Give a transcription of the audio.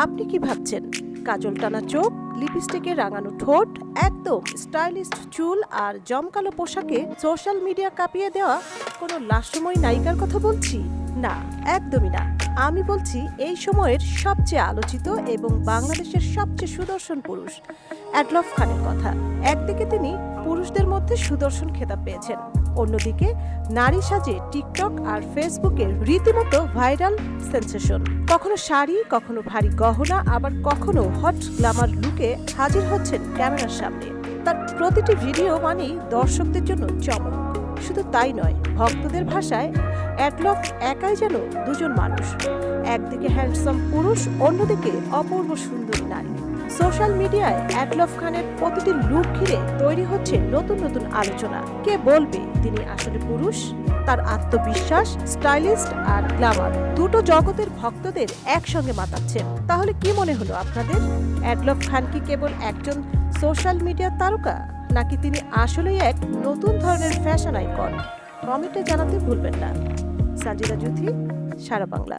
আপনি কি ভাবছেন? কাজল টানা চোখ, লিপস্টিকে রাঙানো ঠোঁট, একদম স্টাইলিশ চুল আর জমকালো পোশাকে সোশ্যাল মিডিয়া কাঁপিয়ে দেওয়া কোনো লাস্যময়ী নায়িকার কথা বলছি? না, একদমই না। আমি বলছি এই সময়ের সবচেয়ে আলোচিত এবং বাংলাদেশের সবচেয়ে সুদর্শন পুরুষ অ্যাডলফ খানের কথা। একদিকে তিনি পুরুষদের মধ্যে সুদর্শন খেতাব পেয়েছেন, অন্যদিকে নারী সাজে টিকটক আর ফেসবুকে রীতিমতো ভাইরাল সেন্সেশন। কখনো শাড়ি, কখনো ভারী গহনা, আবার কখনো হট গ্ল্যামার লুকে হাজির হচ্ছেন ক্যামেরার সামনে। তার প্রতিটি ভিডিও মানেই দর্শকদের জন্য চমক। শুধু তাই নয়, ভক্তদের ভাষায় অ্যাডলফ একাই যেন দুজন মানুষ। একদিকে হ্যান্ডসাম পুরুষ, অন্যদিকে অপূর্ব সুন্দরী নারী। সোশ্যাল মিডিয়ায় অ্যাডলফ খানের প্রতিটি লুক ঘিরে তৈরি হচ্ছে নতুন নতুন আলোচনা। কে বলবে তিনি আসলে পুরুষ? তার আত্মবিশ্বাস, স্টাইলিস্ট আর গ্ল্যামার দুটো জগতের ভক্তদের একসঙ্গে মাতাচ্ছেন। তাহলে কি মনে হলো আপনাদের? অ্যাডলফ খান কি কেবল একজন সোশ্যাল মিডিয়ার তারকা, নাকি তিনি আসলেই এক নতুন ধরনের ফ্যাশন আইকন? কমেন্টে জানাতে ভুলবেন না। সাজিদা জুথি, সারা বাংলা।